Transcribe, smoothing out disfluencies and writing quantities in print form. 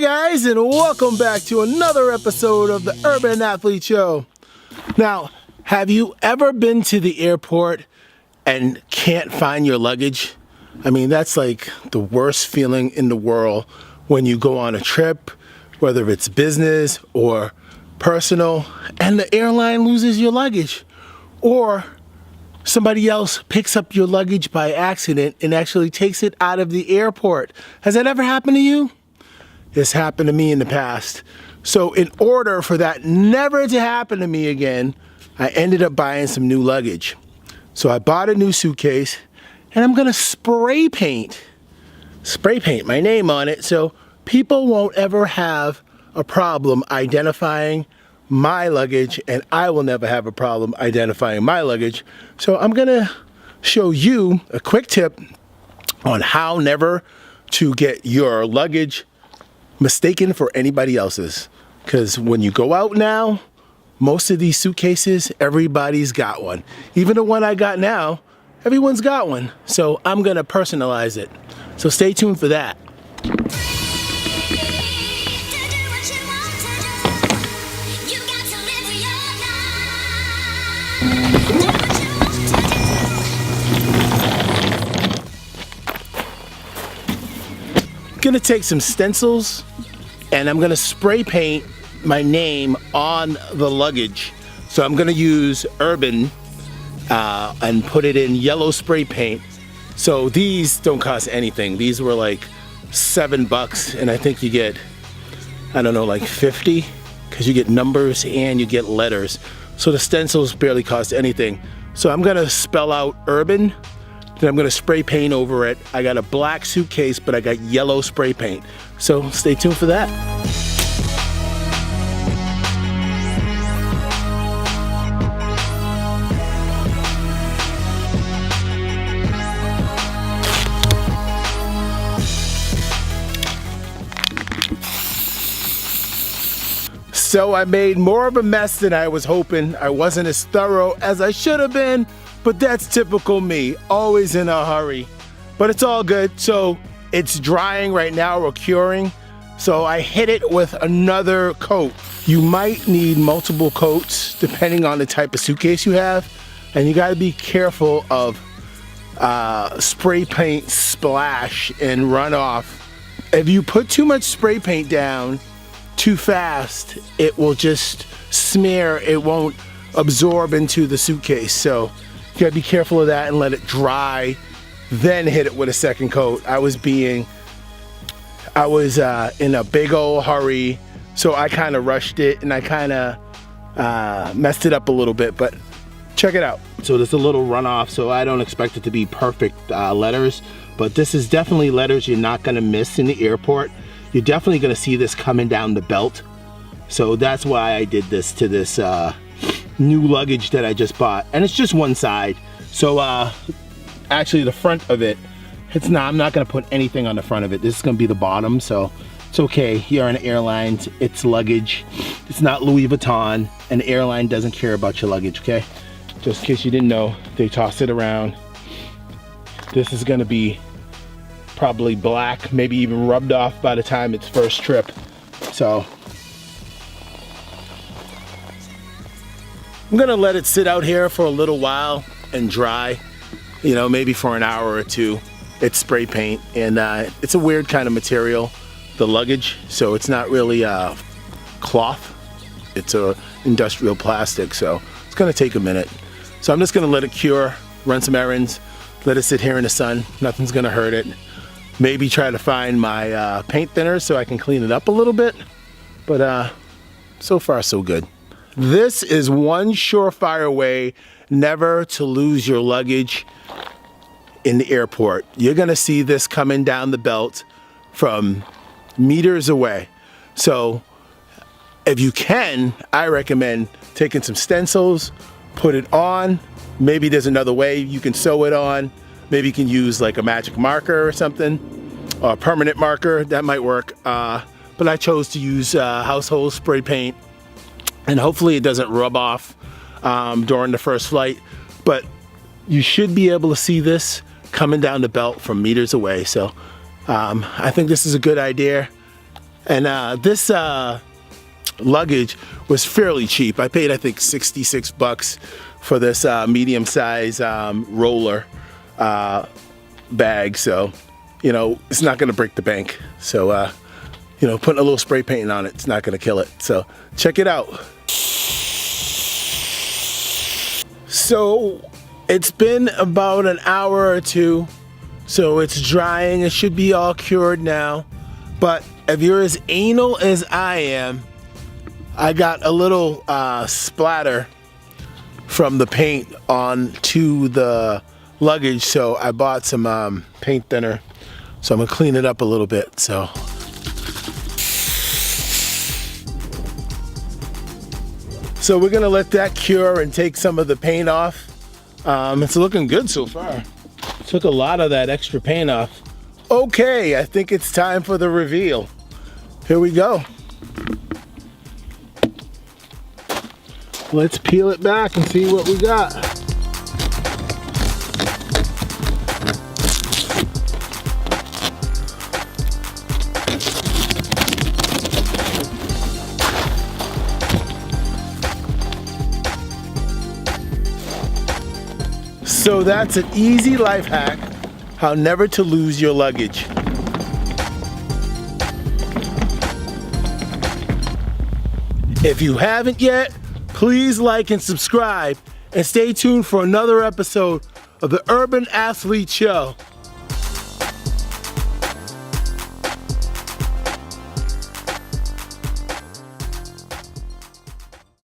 guys, and welcome back to another episode of the Urban Athlete Show. Now, have you ever been to the airport and can't find your luggage? I mean, that's like the worst feeling in the world when you go on a trip, whether it's business or personal, and the airline loses your luggage, or somebody else picks up your luggage by accident and actually takes it out of the airport. Has that ever happened to you? It's happened to me in the past. So in order for that never to happen to me again, I ended up buying some new luggage. So I bought a new suitcase and I'm gonna spray paint my name on it so people won't ever have a problem identifying my luggage, and I will never have a problem identifying my luggage. So I'm gonna show you a quick tip on how never to get your luggage mistaken for anybody else's. Because when you go out now, most of these suitcases, everybody's got one. Even the one I got now, everyone's got one. So I'm gonna personalize it. So stay tuned for that. Gonna take some stencils and I'm gonna spray paint my name on the luggage. So I'm gonna use Urban and put it in yellow spray paint. So these don't cost anything. These were like $7 and I think you get, I don't know, like 50, because you get numbers and you get letters. So the stencils barely cost anything. So I'm gonna spell out Urban, then I'm gonna spray paint over it. I got a black suitcase, but I got yellow spray paint. So stay tuned for that. So I made more of a mess than I was hoping. I wasn't as thorough as I should have been, but that's typical me, always in a hurry. But it's all good. So it's drying right now, or curing. So I hit it with another coat. You might need multiple coats depending on the type of suitcase you have. And you gotta be careful of spray paint splash and runoff. If you put too much spray paint down too fast, it will just smear. It won't absorb into the suitcase. So you gotta be careful of that and let it dry, then hit it with a second coat. I was in a big old hurry, so I kind of rushed it and I kind of messed it up a little bit, but check it out. So there's a little runoff, so I don't expect it to be perfect letters, but this is definitely letters you're not gonna miss in the airport. You're definitely gonna see this coming down the belt. So that's why I did this to this new luggage that I just bought. And it's just one side. So actually the front of it, I'm not gonna put anything on the front of it. This is gonna be the bottom, so it's okay. You're on airlines, it's luggage. It's not Louis Vuitton. An airline doesn't care about your luggage, okay? Just in case you didn't know, they toss it around. This is gonna be probably black, maybe even rubbed off by the time it's first trip. So I'm gonna let it sit out here for a little while and dry, you know, maybe for an hour or two. It's spray paint, and it's a weird kind of material, the luggage, so it's not really cloth. It's a industrial plastic, so it's gonna take a minute. So I'm just gonna let it cure, run some errands, let it sit here in the sun. Nothing's gonna hurt it. Maybe try to find my paint thinner so I can clean it up a little bit, but so far so good. This is one surefire way never to lose your luggage in the airport. You're gonna see this coming down the belt from meters away. So if you can, I recommend taking some stencils, put it on. Maybe there's another way you can sew it on. Maybe you can use like a magic marker or something, or a permanent marker, that might work. But I chose to use household spray paint, and hopefully it doesn't rub off during the first flight. But you should be able to see this coming down the belt from meters away. So I think this is a good idea. And this luggage was fairly cheap. I paid, I think, 66 bucks for this medium size roller bag. So, you know, it's not gonna break the bank. So, you know, putting a little spray paint on it, it's not gonna kill it. So check it out. So it's been about an hour or two. So it's drying, it should be all cured now. But if you're as anal as I am, I got a little splatter from the paint onto the luggage, so I bought some paint thinner. So I'm gonna clean it up a little bit. So we're gonna let that cure and take some of the paint off. It's looking good so far. Took a lot of that extra paint off. Okay, I think it's time for the reveal. Here we go. Let's peel it back and see what we got. So that's an easy life hack, how never to lose your luggage. If you haven't yet, please like and subscribe and stay tuned for another episode of the Urban Athlete Show.